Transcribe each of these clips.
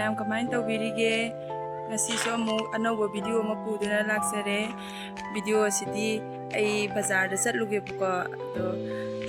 mayam kamain tawbirige ngasi so amu anova video ama puduna laksare video asidi ai bazar da chatluge buka to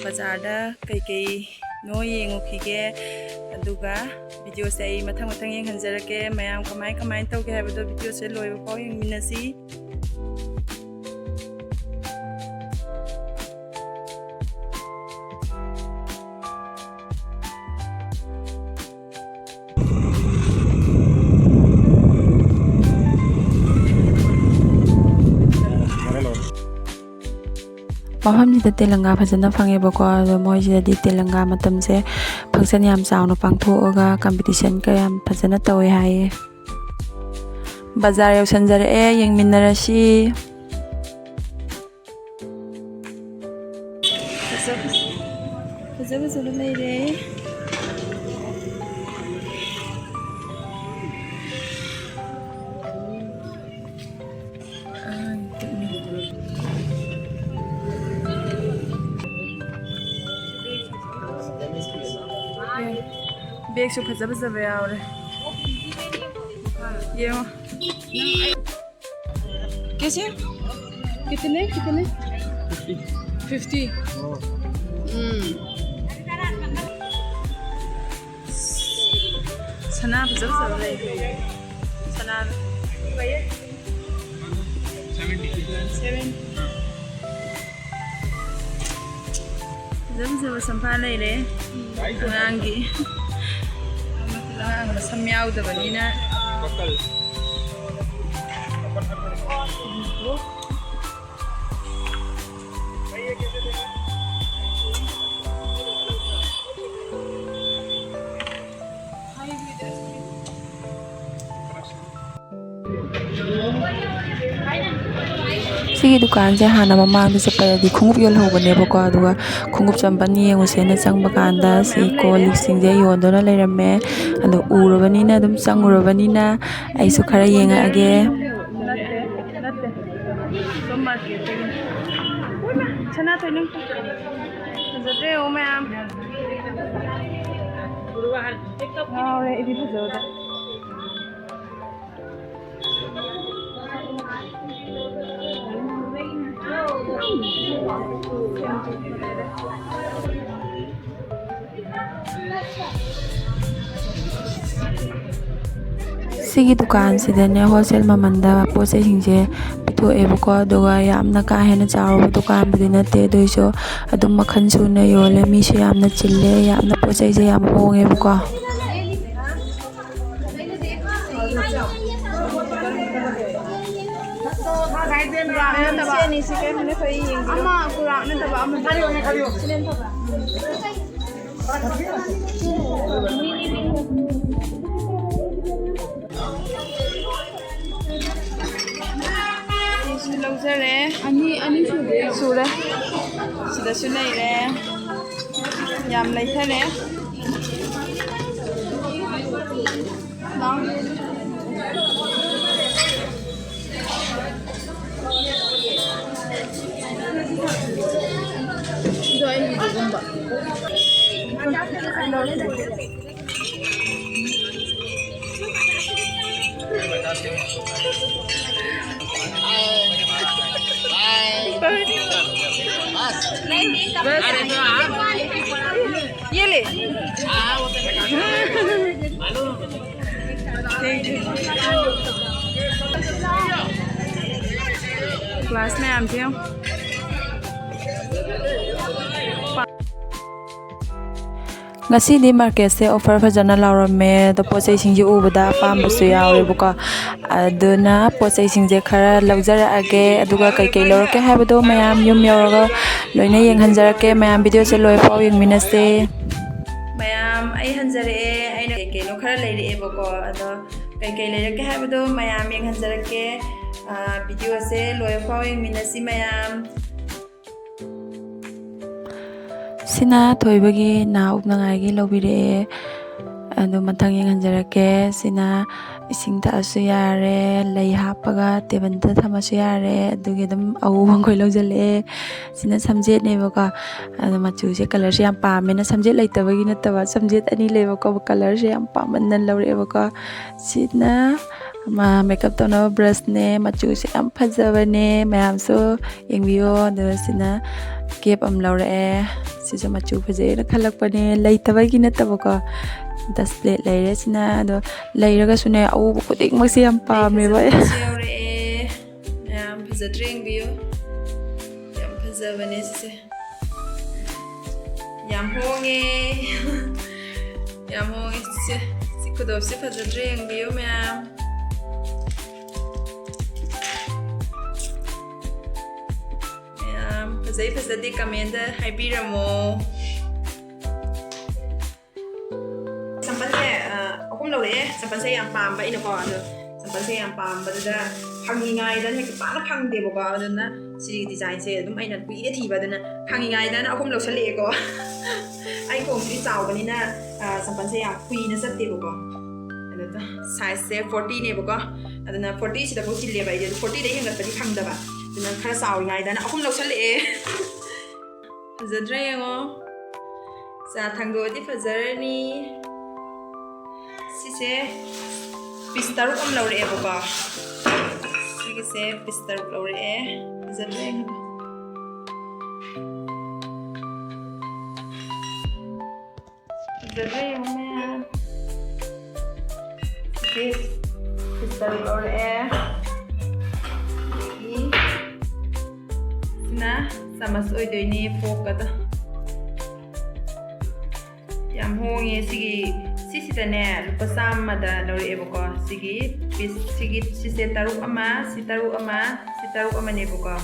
bazar da kai no yengukige aduga video se ai mathang yenghanjarake mayam kamain tawge habado video se loiba paw yengminasi Mafamsida telanga fajana fangebo ado moisida telanga matamse function yam chawna pangthoga competition ka yam fajana tawe haye bazar yausanjare yengminarasi Faza leire Bag so faza yaure ये कैसे कितने 50 सना फजब सना 70 संपा लेरे angi masam yaudabnina Sigi dukan se hana mamang se payadi khungup yol hobane bako aduga khungup champani yengusena changba kanda si kolik singje yondona leirame ado urabanina dum changurabanina aisu khara yenga age chana thoinung jade o ma'am aure idi bujauda Sigi dukan sidane wholesale mamanda pose singje pithoe bako aduga yamna ka hena charoba dukan budina te doiso adum makhan suna yole mi se yamna chille yamna pose je yam honge bako ani sure sida sunaire yam laithare ये ले class में आते हो ngasi di market se offer fajana laurame to posai singje ubada pambasu yaure buka aduna posai singje khara lagjara age aduga kai lorke habado mayam yum yauraga loina yenghanjarake mayam video se loi paw yengminase mayam ai hanjare aina kai no khara leire bako ado kai leirake habado mayam yenghanjarake video se loi paw yengminasi mayam sina thoibagi na upnangai gi lobire adu mathang yenghanjarake sina ꯏꯁꯤꯡ ꯊꯛꯑꯁꯨ ꯌꯥꯔꯦ, ꯂꯩ ꯍꯥꯞꯄꯒ ꯇꯦꯕꯜꯗ ꯊꯝꯃꯁꯨ ꯌꯥꯔꯦ. ꯑꯗꯨꯒꯤ ꯑꯗꯨꯝ ꯑꯎꯕ ꯑꯩꯈꯣꯏ ꯂꯧꯁꯤꯜꯂꯛꯑꯦ. ꯁꯤꯅ ꯁꯝꯖꯦꯠꯅꯦꯕꯀꯣ. ꯑꯗꯣ ꯃꯆꯨꯁꯦ ꯀꯂꯔꯁꯦ ꯌꯥꯝ ꯄꯥꯝꯃꯦꯅ, ꯁꯝꯖꯦꯠ ꯂꯩꯇꯕꯒꯤ ꯅꯠꯇꯕ, ꯁꯝꯖꯦꯠ ꯑꯅꯤ ꯂꯩꯕꯀꯣ, ꯀꯂꯔꯁꯦ ꯌꯥꯝ ꯄꯥꯝꯃꯟꯅ ꯂꯧꯔꯛꯑꯦꯕꯀꯣ. ꯁꯤꯅ ꯃꯦꯀꯞ ꯇꯧꯅꯕ ꯕ꯭ꯔꯁꯅꯦ, ꯃꯆꯨꯁꯦ ꯌꯥꯝ ꯐꯖꯕꯅꯦ, ꯃꯌꯥꯝꯁꯨ ꯌꯦꯡꯕꯤꯌꯣ. ꯑꯗꯨꯒ ꯁꯤꯅ ꯀꯦꯞ ꯑꯃ ꯂꯧꯔꯛꯑꯦ. ꯁꯤꯁꯨ ꯃꯆꯨ ꯐꯖꯩꯅ ꯈꯜꯂꯛꯄꯅꯦ, ꯂꯩꯇꯕꯒꯤ ꯅꯠꯇꯕꯀꯣ. ꯗꯁ ꯄ꯭ꯂꯦꯠ ꯂꯩꯔꯦ ꯁꯤꯅ. ꯑꯗꯣ ꯂꯩꯔꯒꯁꯨꯅꯦ ꯑꯎꯕ ꯈꯨꯗꯤꯡꯃꯛꯁꯦ ꯌꯥꯝ ꯄꯥꯝꯃꯦꯕ. ꯌꯧꯔꯛꯑꯦ ꯃꯌꯥꯝ ꯐꯖꯗ꯭ꯔꯦ ꯌꯦꯡꯕꯤꯌꯨ. ꯌꯥꯝ ꯐꯖꯕꯅꯦ ꯁꯤꯁꯦ. ꯌꯥꯝ ꯍꯣꯡꯉꯦ. ꯌꯥꯝ ꯍꯣꯡꯉꯦ ꯁꯤꯁꯦ. ꯁꯤ ꯈꯨꯗꯣꯞꯁꯦ ꯐꯖꯗ꯭ꯔꯦ ꯌꯦꯡꯕꯤꯌꯨ ꯃꯌꯥꯝ. ꯃꯌꯥꯝ ꯐꯖꯩ ꯐꯖꯗꯦ ꯀꯃꯦꯟꯗ ꯍꯥꯏꯕꯤꯔꯝꯃꯣ. ꯆꯝꯄꯜꯁꯦ ꯑꯍꯨꯝ ꯂꯧꯔꯛꯑꯦ. ꯆꯝꯄꯜꯁꯦ ꯌꯥꯝ ꯄꯥꯝꯕ ꯑꯩꯅꯀꯣ. ꯑꯗꯣ ꯆꯝꯄꯜꯁꯦ ꯌꯥꯝ ꯄꯥꯝꯕꯗꯨꯗ ꯐꯪꯉꯤꯉꯥꯏꯗꯅ ꯍꯦꯛꯇ ꯄꯥꯛꯅ ꯐꯪꯗꯦꯕꯀꯣ. ꯑꯗꯨꯅ ꯁꯤꯒꯤ ꯗꯤꯖꯥꯏꯟꯁꯦ ꯑꯗꯨꯝ ꯑꯩꯅ ꯀꯨꯏꯔꯦ ꯊꯤꯕ. ꯑꯗꯨꯅ ꯐꯪꯉꯤꯉꯥꯏꯗꯅ ꯑꯍꯨꯝ ꯂꯧꯁꯜꯂꯛꯑꯦꯀꯣ. ꯑꯩ ꯈꯣꯡꯁꯤꯗꯤ ꯆꯥꯎꯕꯅꯤꯅ ꯆꯝꯄꯜꯁꯦ ꯌꯥꯝ ꯀꯨꯏꯅ ꯆꯠꯇꯦꯕꯀꯣ. ꯑꯗꯨꯗ ꯁꯥꯏꯖꯁꯦ 40ꯅꯦꯕꯀꯣ. ꯑꯗꯨꯅ 40 ꯆꯤꯜꯂꯦꯕ ꯑꯩꯗꯤ. ꯑꯗꯨ 40ꯗꯩ ꯍꯦꯟꯒꯠꯄꯗꯤ ꯐꯪꯗꯕ. ꯑꯗꯨꯅ ꯈꯔ ꯆꯥꯎꯔꯤꯉꯥꯏꯗꯅ ꯑꯍꯨꯝ ꯂꯧꯁꯜꯂꯛꯑꯦ. ꯐꯖꯗ꯭ꯔꯦ ꯌꯦꯡꯉꯣ. ꯆꯥ ꯊꯥꯡꯗꯣꯛꯑꯗꯤ ꯐꯖꯔꯅꯤ. ꯁꯤꯁꯦ ꯄꯤꯁ 3 ꯑꯃ ꯂꯧꯔꯛꯑꯦꯕꯀꯣ. ꯁꯤꯒꯤꯁꯦ ꯄꯤꯁ 3 ꯂꯧꯔꯛꯑꯦ. ꯐꯖꯗ꯭ꯔꯦ ꯌꯦꯡꯉꯣ. ꯐꯖꯗ꯭ꯔꯦ ꯌꯦꯡꯉꯣ ꯃꯌꯥꯝ. ꯁꯤꯁꯦ ꯄꯤꯁ 3 ꯂꯧꯔꯛꯑꯦ. ꯑꯗꯒꯤ ꯁꯤꯅ ꯆꯥꯃꯁ ꯑꯣꯏꯗꯣꯏꯅꯤ, ꯐꯣꯛꯀꯗ. ꯌꯥꯝ ꯍꯣꯡꯉꯦ ꯁꯤꯁꯤꯗꯅꯦ ꯂꯨꯄꯥ 100ꯗ ꯂꯧꯔꯛꯑꯦꯕꯀꯣ. ꯁꯤꯁꯦ 3 ꯑꯃ, ꯁꯤ 3 ꯑꯃ, ꯁꯤ 3 ꯑꯃꯅꯦꯕꯀꯣ.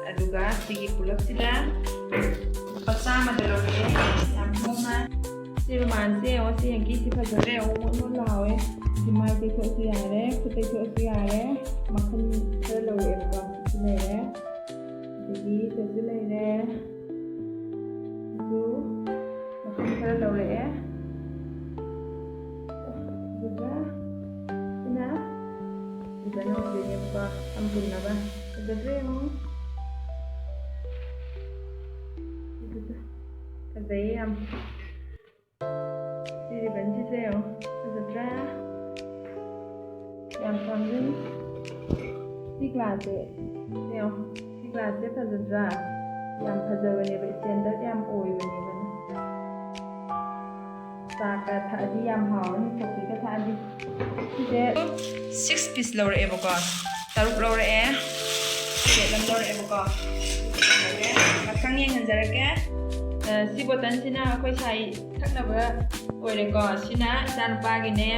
ꯑꯗꯨꯒ ꯁꯤꯒꯤ ꯄꯨꯂꯞꯁꯤꯗ ꯂꯨꯄꯥ 100ꯗ ꯂꯧꯔꯛꯑꯦ. ꯌꯥꯝ ꯍꯣꯡꯅ. ꯁꯤ ꯔꯨꯃꯥꯟꯁꯦ ꯌꯦꯡꯉꯣ. ꯁꯤ ꯍꯦꯡꯀꯤꯁꯤ ꯐꯖꯔꯦ. ꯃꯣꯟ ꯂꯥꯎꯋꯦ. ꯁꯤ ꯃꯥꯏ ꯇꯩꯊꯣꯛꯑꯁꯨ ꯌꯥꯔꯦ, ꯈꯨꯠ ꯇꯩꯊꯣꯛꯑꯁꯨ ꯌꯥꯔꯦ. ꯃꯈꯜ ꯈꯔ ꯂꯧꯔꯛꯑꯦꯕꯀꯣ. ꯁꯤ ꯂꯩꯔꯦ. ꯑꯗꯒꯤ ꯁꯤꯁꯨ ꯂꯩꯔꯦ. ꯃꯈꯜ ꯈꯔ ꯂꯧꯔꯛꯑꯦ. ꯑꯗꯨꯒ ꯁꯤꯅ ꯐꯖꯅ ꯑꯣꯏꯗꯣꯏꯅꯦꯕꯀꯣ, ꯁꯝꯄꯨꯟꯅꯕ. ꯐꯖꯗ꯭ꯔꯦ ꯌꯦꯡꯉꯣ. ꯐꯖꯩꯌꯦ ꯌꯥꯝ. ꯁꯤ ꯔꯤꯕꯟꯁꯤꯁꯦ ꯌꯦꯡꯉꯣ. ꯐꯖꯗ꯭ꯔꯥ? ꯌꯥꯝ ꯄꯥꯝꯖꯩ. ꯁꯤ ꯒ꯭ꯂꯥꯁꯁꯦ ꯌꯦꯡꯉꯣ. ꯁꯤ ꯒ꯭ꯂꯥꯁꯁꯦ ꯐꯖꯗ꯭ꯔꯥ? ꯌꯥꯝ ꯐꯖꯕꯅꯦꯕ. ꯁ꯭ꯇꯦꯟꯗꯔꯠ ꯌꯥꯝ ꯑꯣꯏꯕꯅꯦꯕ. ꯆꯥꯒ ꯊꯛꯑꯗꯤ ꯌꯥꯝ ꯍꯥꯎꯔꯅꯤ, ꯀꯣꯐꯤꯒ ꯊꯛꯑꯗꯤ. ꯁꯤꯁꯦ 6 ꯄꯤꯁ ꯂꯧꯔꯛꯑꯦꯕꯀꯣ. 3 ꯂꯧꯔꯛꯑꯦ. ꯄ꯭ꯂꯦꯠ ꯑꯃ ꯂꯧꯔꯛꯑꯦꯕꯀꯣ. ꯃꯊꯪ ꯌꯦꯡꯍꯟꯖꯔꯛꯀꯦ. ꯁꯤ ꯕꯣꯇꯜꯁꯤꯅ ꯑꯩꯈꯣꯏ ꯁꯥꯏ ꯊꯛꯅꯕ ꯑꯣꯏꯔꯦꯀꯣ. ꯁꯤꯅ ꯏꯆꯥꯅꯨꯄꯥꯒꯤꯅꯦ.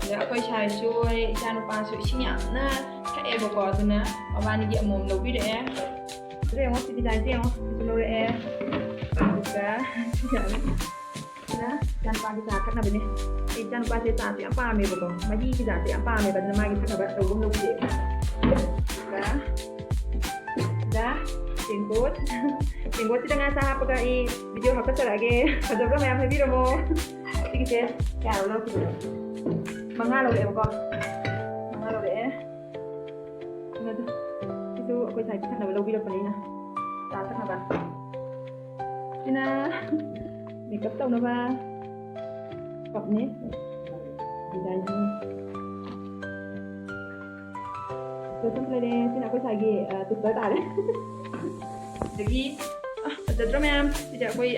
ꯑꯗ ꯑꯩꯈꯣꯏ ꯁꯥꯏꯁꯨ ꯏꯆꯥꯅꯨꯄꯥꯁꯨ ꯏꯁꯤꯡ ꯌꯥꯝꯅ ꯊꯛꯑꯦꯕꯀꯣ. ꯑꯗꯨꯅ ꯃꯕꯥꯅꯤꯒꯤ ꯑꯃꯃꯝ ꯂꯧꯕꯤꯔꯛꯑꯦ. ꯑꯗꯨ ꯌꯦꯡꯉꯣ. ꯁꯤ ꯗꯤꯖꯥꯏꯟꯁꯦ ꯌꯦꯡꯉꯣ. ꯁꯤꯁꯨ ꯂꯧꯔꯛꯑꯦ. ꯑꯗꯨꯒ ꯁꯤꯅ ꯏꯆꯥꯅꯨꯄꯥꯒꯤ ꯆꯥ ꯊꯛꯅꯕꯅꯦ. ꯏꯆꯥꯅꯨꯄꯥꯁꯦ ꯆꯥꯁꯦ ꯌꯥꯝ ꯄꯥꯝꯃꯦꯕꯀꯣ. ꯃꯍꯤꯒꯤ ꯆꯥꯁꯦ ꯌꯥꯝ ꯄꯥꯝꯃꯦꯕ. ꯑꯗꯨꯅ ꯃꯥꯒꯤ ꯊꯛꯅꯕ ꯑꯆꯧꯕ ꯑꯃ ꯂꯧꯕꯤꯔꯛꯑꯦ. ꯑꯗꯨꯒ ꯇꯦꯡꯀꯣꯠ. ꯇꯦꯡꯀꯣꯠꯁꯤꯗ ꯉꯥ ꯆꯥ ꯍꯥꯞꯄꯒ ꯑꯩ ꯚꯤꯗꯤꯑꯣ ꯍꯥꯞꯀꯠꯆꯔꯛꯑꯒꯦ. ꯐꯖꯕ꯭ꯔꯥ ꯃꯌꯥꯝ ꯍꯥꯏꯕꯤꯔꯝꯃꯣ. ꯁꯤꯒꯤꯁꯦ ꯀꯌꯥ ꯂꯧꯔꯛꯈꯤꯕꯅꯣ? 5 ꯂꯧꯔꯛꯑꯦꯕꯀꯣ. 5 ꯂꯧꯔꯛꯑꯦ. ꯁꯤꯁꯨ ꯑꯩꯈꯣই ꯁꯥꯏꯒꯤ ꯊꯛꯅꯕ ꯂꯧꯕꯤꯔꯛꯄꯅꯤꯅ. ꯆꯥ ꯊꯛꯅꯕ. ꯁꯤꯅ ꯃꯦꯀꯞ ꯇꯧꯅꯕ ꯀꯞꯅꯦ. ꯗꯤꯖꯥꯏꯟꯁꯦ ꯂꯩꯔꯦ. ꯁꯤꯅ ꯑꯩꯈꯣꯏ ꯁꯥꯏꯒꯤ ꯇꯨꯁꯇꯔ ꯇꯥꯔꯦ. ꯑꯗꯒꯤ ꯐꯖꯗ꯭ꯔꯣ ꯃꯌꯥꯝ. ꯁꯤꯁꯦ ꯑꯩꯈꯣoi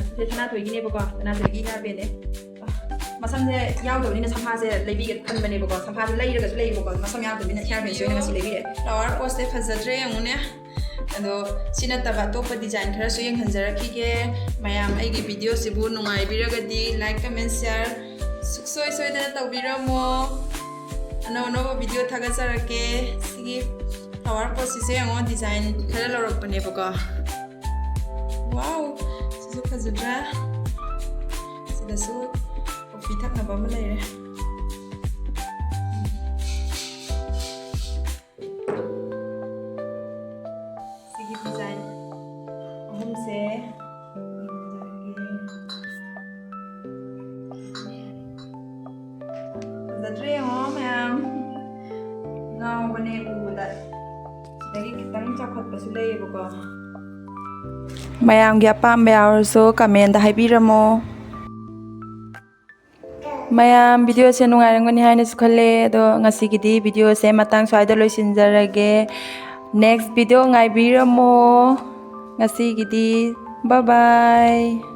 ꯁꯤꯁꯦ ꯁꯅꯥꯊꯣꯏꯒꯤꯅꯦꯕꯀꯣ. ꯁꯅꯥꯊꯣꯏꯒꯤ ꯍꯤꯌꯥꯔ ꯕꯦꯟꯅꯦ. ꯃꯁꯝꯁꯦ ꯌꯥꯎꯗꯕꯅꯤꯅ ꯁꯝꯐꯥꯁꯦ ꯂꯩꯕꯤꯒꯦ ꯈꯟꯕꯅꯦꯕꯀꯣ. ꯁꯝꯐꯥꯁꯦ ꯂꯩꯔꯒꯁꯨ ꯂꯩꯌꯦꯕꯀꯣ. ꯃꯁꯝ ꯌꯥꯎꯗꯕꯅꯤꯅ ꯍꯤꯌꯥꯔ ꯕꯦꯟꯁꯦ ꯑꯣꯏꯅ ꯉꯁꯤ ꯂꯩꯕꯤꯔꯦ. ꯐ꯭ꯂꯥꯋꯔ ꯄꯣꯠꯁꯦ ꯐꯖꯗ꯭ꯔꯦ ꯌꯦꯡꯉꯨꯅꯦ. ꯑꯗꯣ ꯁꯤ ꯅꯠꯇꯕ ꯑꯇꯣꯞꯄ ꯗꯤꯖꯥꯏꯟ ꯈꯔꯁꯨ ꯌꯦꯡꯍꯟꯖꯔꯛꯈꯤꯒꯦ. ꯃꯌꯥꯝ ꯑꯩꯒꯤ ꯚꯤꯗꯤꯑꯣꯁꯤꯕꯨ ꯅꯨꯡꯉꯥꯏꯕꯤꯔꯒꯗꯤ ꯂꯥꯏꯛ, ꯀꯃꯦꯟ, ꯁꯤꯌꯔ ꯁꯨꯡꯁꯣꯏ ꯁꯣꯏꯗꯅ ꯇꯧꯕꯤꯔꯝꯃꯣ. ꯑꯅꯧ ꯑꯅꯧꯕ ꯚꯤꯗꯤꯑꯣ ꯊꯥꯒꯠꯆꯔꯛꯀꯦ. ꯁꯤꯒꯤ ꯐ꯭ꯂꯥꯋꯔ ꯄꯣꯠꯁꯤꯁꯦ ꯌꯦꯡꯉꯣ. ꯗꯤꯖꯥꯏꯟ ꯈꯔ ꯂꯧꯔꯛꯄꯅꯦꯕꯀꯣ. ꯋꯥꯎ, ꯁꯤꯁꯨ ꯐꯖꯗ꯭ꯔꯥ? ꯁꯤꯗꯁꯨ ꯀꯣꯐꯤ ꯊꯛꯅꯕ ꯑꯃ ꯂꯩꯔꯦ. ꯁꯤꯒꯤ ꯗꯤꯖꯥꯏꯟ ꯑꯍꯨꯝꯁꯦ ꯐꯖꯗ꯭ꯔꯦ ꯌꯦꯡꯉꯣ ꯃꯌꯥꯝ. ꯁꯤꯗꯒꯤ ꯈꯤꯇꯪ ꯆꯥꯎꯈꯠꯄꯁꯨ ꯂꯩꯌꯦꯕꯀꯣ. ꯃꯌꯥꯝꯒꯤ ꯑꯄꯥꯝꯕ ꯌꯥꯎꯔꯁꯨ ꯀꯃꯦꯟꯗ ꯍꯥꯏꯕꯤꯔꯝꯃꯣ. ꯃꯌꯥꯝ ꯚꯤꯗꯤꯑꯣꯁꯦ ꯅꯨꯡꯉꯥꯏꯔꯝꯒꯅꯤ ꯍꯥꯏꯅꯁꯨ ꯈꯜꯂꯦ. ꯑꯗꯣ ꯉꯁꯤꯒꯤꯗꯤ ꯚꯤꯗꯤꯑꯣꯁꯦ ꯃꯇꯥꯡ ꯁ꯭ꯋꯥꯏꯗ ꯂꯣꯏꯁꯤꯟꯖꯔꯒꯦ. ꯅꯦꯛꯁ ꯚꯤꯗꯤꯑꯣ ꯉꯥꯏꯕꯤꯔꯝꯃꯣ. ꯉꯁꯤꯒꯤꯗꯤ ꯕꯥꯏ ꯕꯥꯏ.